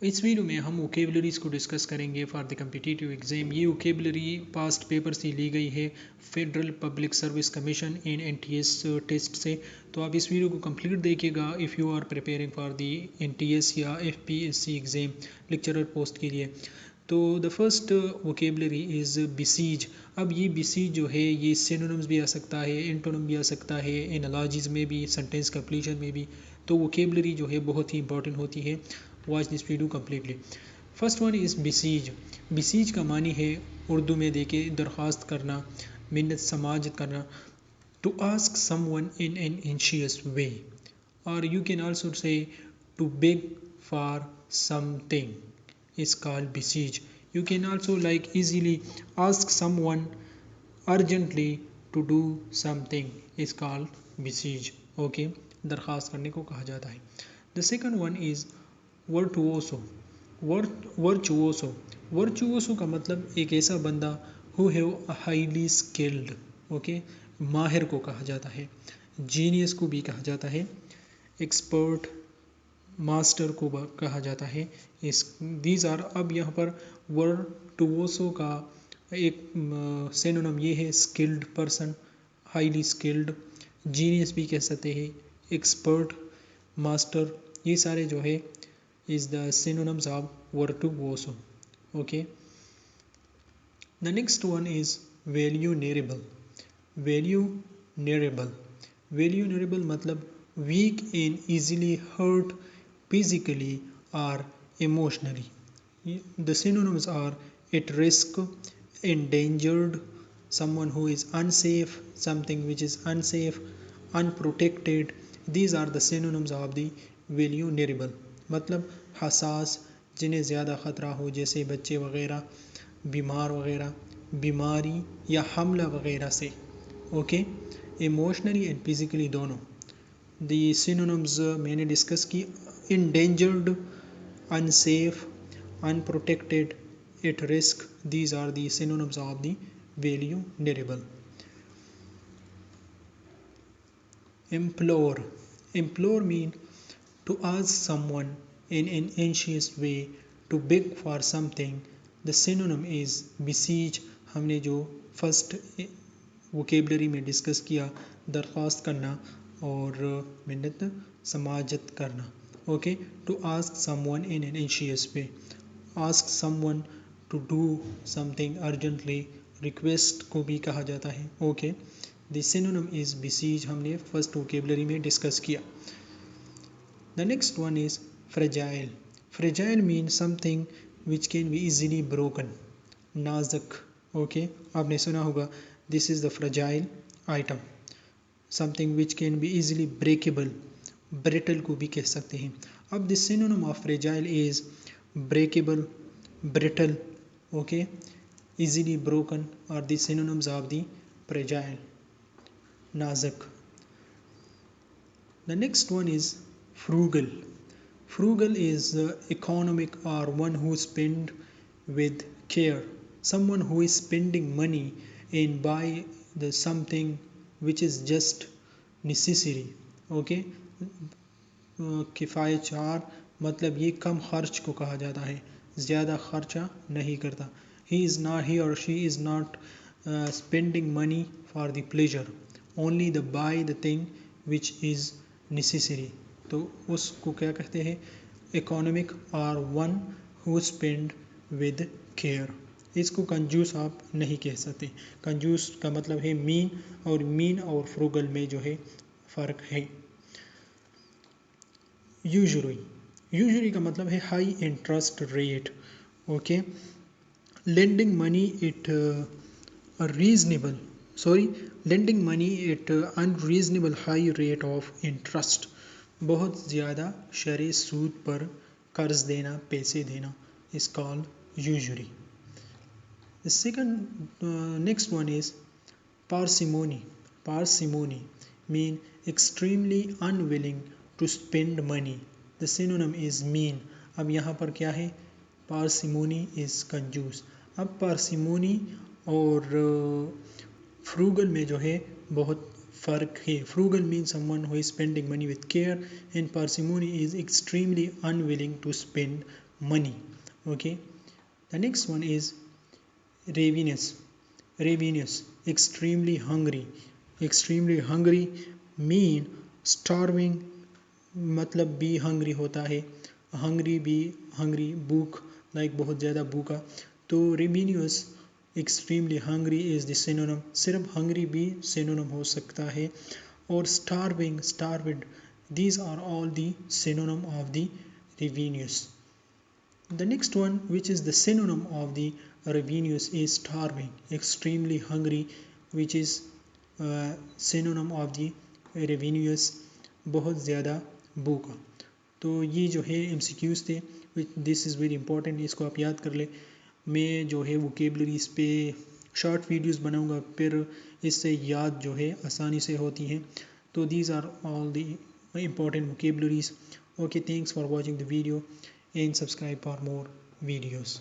इस वीडियो में हम वोकेबलरीज को डिस्कस करेंगे फॉर द कम्पिटिटिव एग्जाम। ये वोकेबलरी पास्ट पेपर से ली गई है federal public service commission in NTS test से। तो आप इस वीडियो को कंप्लीट देखिएगा if you are preparing for the NTS या एफपीएससी एग्जाम लेक्चरर पोस्ट के लिए। तो the first vocabulary is besiege. अब ये बिसीज जो है ये सिनोनिम्स भी आ सकता है, एंटोनिम भी आ सकता है, एनालॉजीज में भी, सेंटेंस कंप्लीशन में भी। तो वोकेबलरी जो है बहुत ही इंपॉर्टेंट होती है। Watch this video completely. First one is besiege. Besiege का मानी है उर्दू में देके दरख्वास्त करना, मिन्नत समाजत करना। To ask someone in an anxious way, और you can also say to beg for something is called besiege. You can also like easily ask someone urgently to do something is called besiege. Okay, दरख्वास्त करने को कहा जाता है। The second one is virtuoso. virtuoso virtuoso का मतलब एक ऐसा बंदा who have a highly skilled. Okay, माहिर को कहा जाता है, जीनियस को भी कहा जाता है, एक्सपर्ट मास्टर को कहा जाता है। इस दीज आर। अब यहाँ पर वर्टुओसो का एक सिनोनिम ये है skilled person, highly skilled. Genius भी कह सकते हैं, एक्सपर्ट, मास्टर, ये सारे जो है is the synonyms of virtuoso. Okay, the next one is vulnerable. Vulnerable vulnerable मतलब weak and easily hurt physically or emotionally. The synonyms are at risk, endangered, someone who is unsafe, something which is unsafe, unprotected. These are the synonyms of the vulnerable. मतलब हसास, जिन्हें ज़्यादा ख़तरा हो, जैसे बच्चे वगैरह, बीमार वगैरह, बीमारी या हमला वगैरह से। ओके, इमोशनली एंड फिज़िकली दोनों। दी सिनोनिम्स मैंने डिस्कस की, endangered, unsafe, unprotected, at risk. These are the synonyms of the vulnerable. Implore. Implore mean to ask someone in an anxious way, to beg for something. The synonym is beseech. हमने जो first vocabulary में discuss किया, दरख्वास्त करना और मिन्नत समाजत करना। Okay, to ask someone in an anxious way, ask someone to do something urgently, request को भी कहा जाता है। Okay, the synonym is besiege, हमने फर्स्ट वोकेबलरी में डिस्कस किया। The next one is fragile. Fragile means something which can be easily broken, नाजुक। Okay, आपने सुना होगा this is the fragile item, something which can be easily breakable, brittle को भी कह सकते हैं। अब the synonym of fragile is breakable, brittle, okay, easily broken, और the synonyms of the fragile, नाजुक। The next one is frugal. Frugal is economic और one who spend with care, someone who is spending money in buy the something which is just necessary. Okay, किफ़ायतचार मतलब ये कम खर्च को कहा जाता है, ज़्यादा खर्चा नहीं करता। he or she is not spending money for the pleasure, only the buy the thing which is necessary. तो उसको क्या कहते हैं, इकोनॉमिक और one who spend with care. इसको कंजूस आप नहीं कह सकते। कंजूस का मतलब है मीन, और मीन और फ्रूगल में जो है फ़र्क है। यूजुरी का मतलब है high interest rate. Okay, lending money at lending money at unreasonable high rate of interest, बहुत ज़्यादा शरह सूद पर कर्ज देना, पैसे देना, is called usury. The second next one is parsimony. Parsimony mean extremely unwilling to spend money. The synonym is mean. अब यहाँ पर क्या है, parsimony is कंजूस। अब parsimony और frugal में जो है बहुत फ़र्क है। frugal means someone who is spending money with care, and parsimony is extremely unwilling to spend money. Okay, the next one is ravenous. Ravenous, extremely hungry. Extremely hungry mean starving, मतलब be hungry होता है, hungry be hungry भूख, like बहुत ज़्यादा भूखा. तो ravenous extremely hungry is the synonym. सिर्फ hungry भी सिनोनिम हो सकता है, और starving, starved, these are all the synonym of the ravenous. The next one, which is the synonym of the ravenous, is starving, extremely hungry, which is synonym of the ravenous, बहुत ज़्यादा भूखा. तो ये जो है MCQs थे, this is very important, इसको आप याद कर ले. मैं जो है वोकेबलरीज पे शॉर्ट वीडियोस बनाऊंगा, फिर इससे याद जो है आसानी से होती हैं. तो these are all the important vocabularies. Okay, thanks for watching the video and subscribe for more videos.